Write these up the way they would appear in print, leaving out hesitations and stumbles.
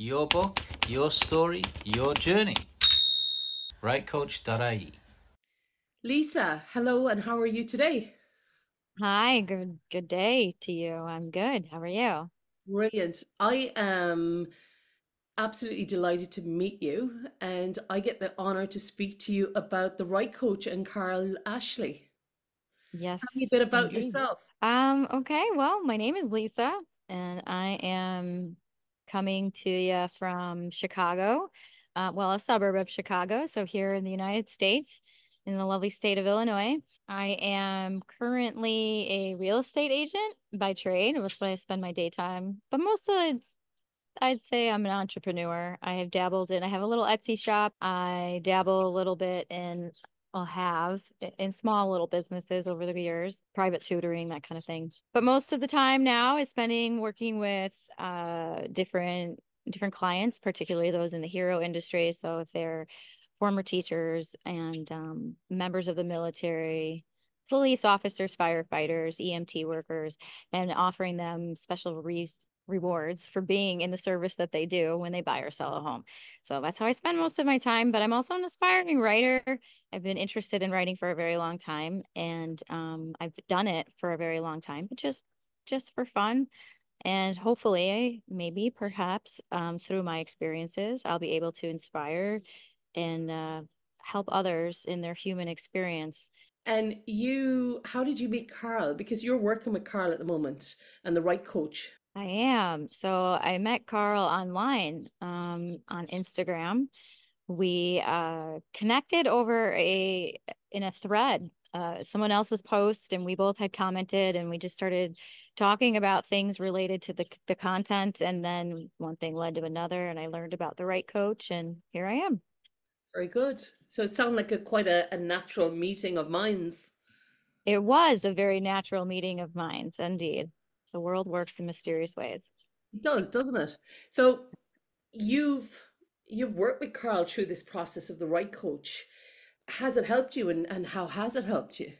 Your book, your story, your journey. Rightcoach.ie. Lisa, hello, and how are you today? Hi, good day to you. I'm good. How are you? Brilliant. I am absolutely delighted to meet you, and I get the honor to speak to you about the Right Coach and Carl Ashley. Tell me a Yes, bit about indeed. yourself. Okay, well, my name is Lisa, and I am coming to you from Chicago, well, a suburb of Chicago, so here in the United States, in the lovely state of Illinois. I am currently a real estate agent by trade. That's what I spend my daytime, but mostly I'd say I'm an entrepreneur. I have a little Etsy shop. I dabble a little bit in, I'll have in small little businesses over the years, private tutoring, that kind of thing. But most of the time now is spending working with different clients, particularly those in the hero industry. So if they're former teachers and members of the military, police officers, firefighters, EMT workers, and offering them special rewards for being in the service that they do when they buy or sell a home. So that's how I spend most of my time. But I'm also an aspiring writer. I've been interested in writing for a very long time, and I've done it for a very long time, but just for fun. And hopefully, maybe perhaps through my experiences, I'll be able to inspire and help others in their human experience. And how did you meet Carl? Because you're working with Carl at the moment and the Right Coach. I am. So I met Carl online on Instagram. We connected over a in a thread, someone else's post, and we both had commented, and we just started talking about things related to the content, and then one thing led to another, and I learned about the right coach, and here I am. Very good. So it sounded like quite a natural meeting of minds. It was a very natural meeting of minds, indeed. The world works in mysterious ways. It does, doesn't it? So you've you've worked with Carl through this process of the Right Coach. Has it helped you, and how has it helped you?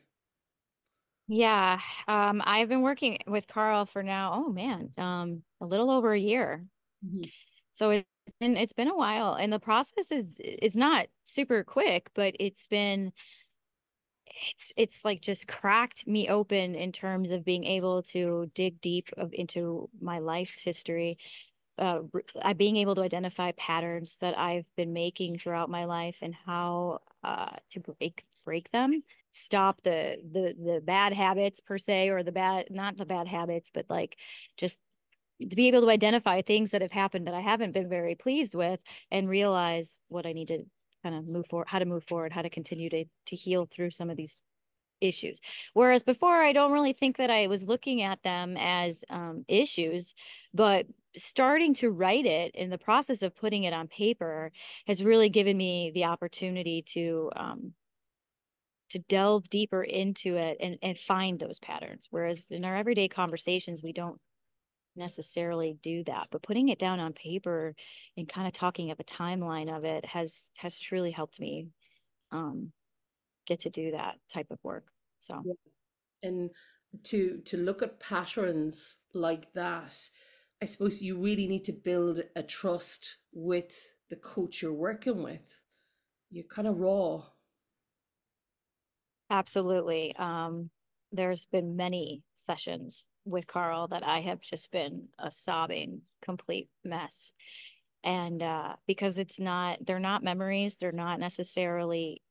Yeah, I've been working with Carl for now, oh man, a little over a year. Mhm. So it's been a while, and the process is not super quick, but it's like just cracked me open in terms of being able to dig deep into my life's history, being able to identify patterns that I've been making throughout my life and how to break them, stop the bad habits per se, or the bad not the bad habits, but like just to be able to identify things that have happened that I haven't been very pleased with and realize what I need to kind of move forward, how to continue to heal through some of these issues. Whereas before, I don't really think that I was looking at them as issues, but starting to write it in the process of putting it on paper has really given me the opportunity to delve deeper into it and find those patterns. Whereas in our everyday conversations, we don't necessarily do that, but putting it down on paper and kind of talking of a timeline of it has truly helped me um, get to do that type of work. So. Yeah. And to look at patterns like that, I suppose you really need to build a trust with the coach you're working with. You're kind of raw. Absolutely. There's been many sessions with Carl that I have just been a sobbing, complete mess. And because they're not memories, they're not necessarily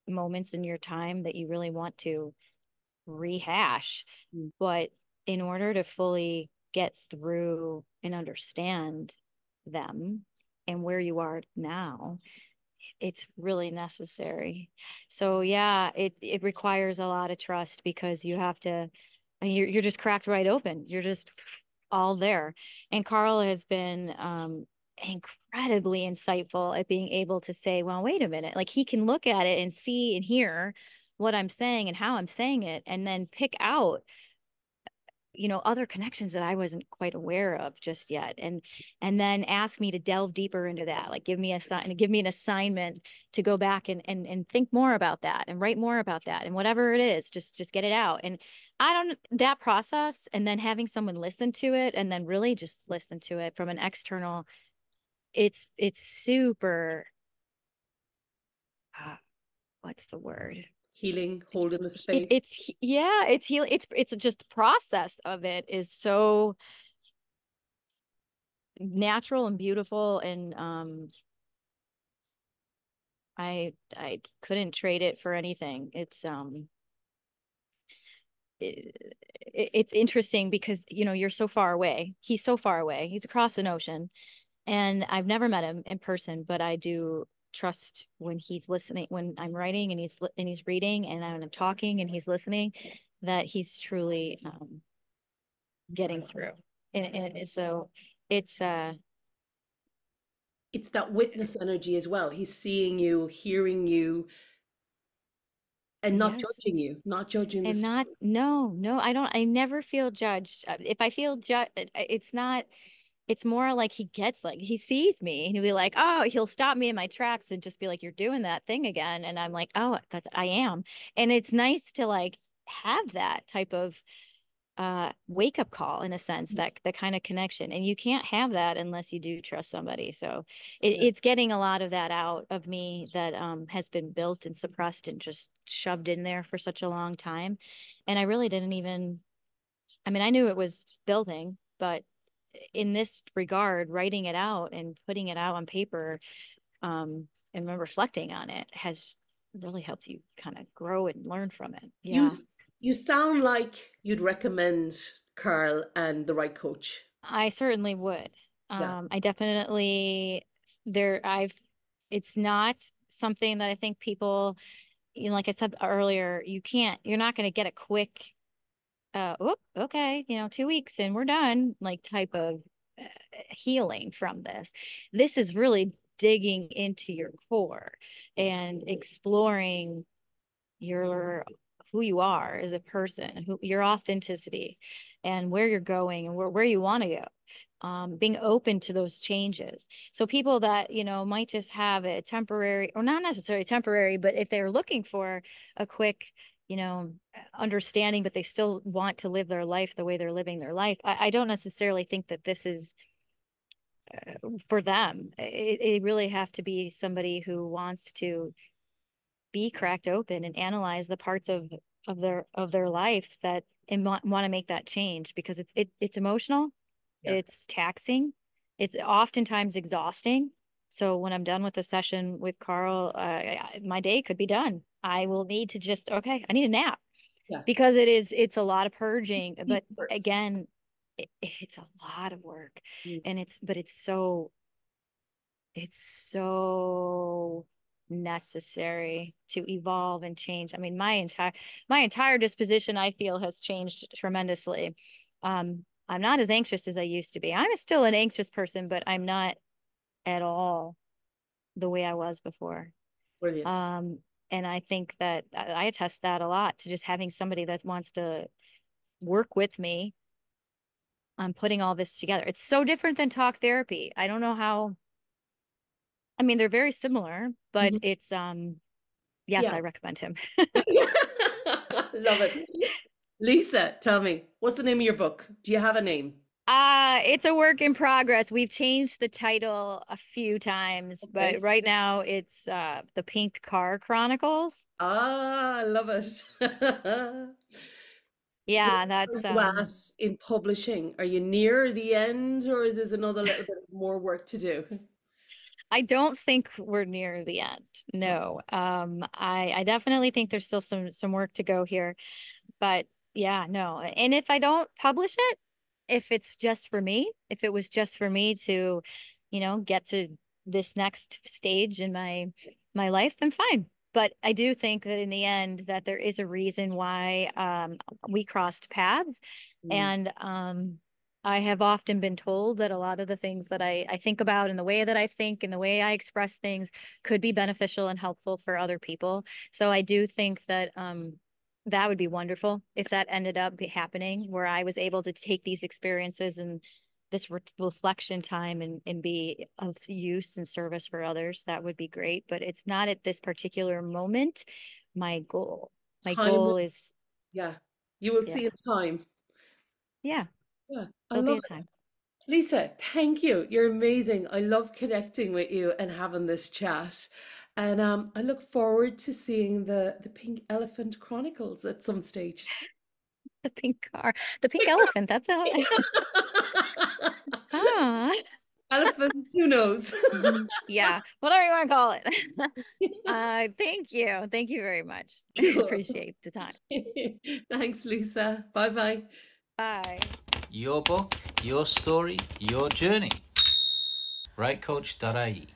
moments in your time that you really want to rehash. Mm. But in order to fully get through and understand them and where you are now, it's really necessary. So yeah, it requires a lot of trust because you have to, you're just cracked right open. You're just all there. And Carl has been incredibly insightful at being able to say, well, wait a minute. Like he can look at it and see and hear what I'm saying and how I'm saying it, and then pick out other connections that I wasn't quite aware of just yet, and then ask me to delve deeper into that, like give me an assignment to go back and think more about that and write more about that, and whatever it is, just get it out. And I don't that process, and then having someone listen to it, and then really just listen to it from an external it's super, uh, what's the word? Healing, holding the It, space. it's yeah, it's healing. It's just the process of it is so natural and beautiful, and I couldn't trade it for anything. It's interesting because you're so far away. He's so far away. He's across an ocean, and I've never met him in person, but I do trust when he's listening, when I'm writing and he's reading, and I'm talking and he's listening, that he's truly getting through. And so it's It's that witness energy as well. He's seeing you, hearing you, and not yes. judging you, not judging the And not, story. no, I never feel judged. If I feel judged, it's not, it's more like he sees me and he'll be like, oh, he'll stop me in my tracks and just be like, you're doing that thing again. And I'm like, oh, I am. And it's nice to like have that type of wake up call, in a sense, that the kind of connection. And you can't have that unless you do trust somebody. So Yeah. it's getting a lot of that out of me that has been built and suppressed and just shoved in there for such a long time. And I really didn't even, I mean, I knew it was building, but in this regard, writing it out and putting it out on paper, and reflecting on it has really helped you kind of grow and learn from it. You Yeah. you sound like you'd recommend Carl and the right coach. I certainly would. Yeah. I definitely there I've it's not something that I think people, like I said earlier, you're not going to get a quick oh, okay, 2 weeks and we're done, like type of healing from this. This is really digging into your core and exploring your who you are as a person, your authenticity, and where you're going and where you want to go. Being open to those changes. So people that, might just have a temporary, or not necessarily temporary, but if they're looking for a quick, understanding, but they still want to live their life the way they're living their life, I don't necessarily think that this is for them. It really have to be somebody who wants to be cracked open and analyze the parts of their life that, and want to make that change, because it's emotional, Yeah. it's taxing, it's oftentimes exhausting. So when I'm done with a session with Carl, my day could be done. I will need to just, okay, I need a nap, Yeah. because it's a lot of purging, Deep but work. again, it's a lot of work, Mm. and it's so necessary to evolve and change. I mean, my entire disposition, I feel, has changed tremendously. I'm not as anxious as I used to be. I'm still an anxious person, but I'm not at all the way I was before. Brilliant. Um, and I think that I attest that a lot to just having somebody that wants to work with me on putting all this together. It's so different than talk therapy. I don't know how, I mean, they're very similar, but Mhm. it's yes, Yeah. I recommend him. Love it. Lisa, tell me, what's the name of your book? Do you have a name? It's a work in progress. We've changed the title a few times, Okay. but right now it's The Pink Car Chronicles. Ah, I love it. Where Yeah, that's are you at in publishing? Are you near the end, or is there another little bit more work to do? I don't think we're near the end. Okay. No. I definitely think there's still some work to go here. But yeah, no. And if I don't publish it, if it's just for me, if it was just for me to, get to this next stage in my life, then fine. But I do think that in the end that there is a reason why we crossed paths. Mm. And I have often been told that a lot of the things that I think about, and the way that I think and the way I express things, could be beneficial and helpful for other people. So I do think that that would be wonderful if that ended up happening, where I was able to take these experiences and this reflection time and be of use and service for others. That would be great, but it's not at this particular moment my goal. My Time goal will, is, yeah, you will yeah, see in time. yeah, Yeah, I there'll be love a it. time. Lisa, thank you. You're amazing. I love connecting with you and having this chat. And I look forward to seeing the Pink Elephant Chronicles at some stage. The pink car, the pink elephant. That's how. Ah. Elephants, who knows? Yeah, whatever you want to call it. Thank you. Thank you very much. I Cool. appreciate the time. Thanks, Lisa. Bye bye. Bye. Your book, your story, your journey. Rightcoach.ie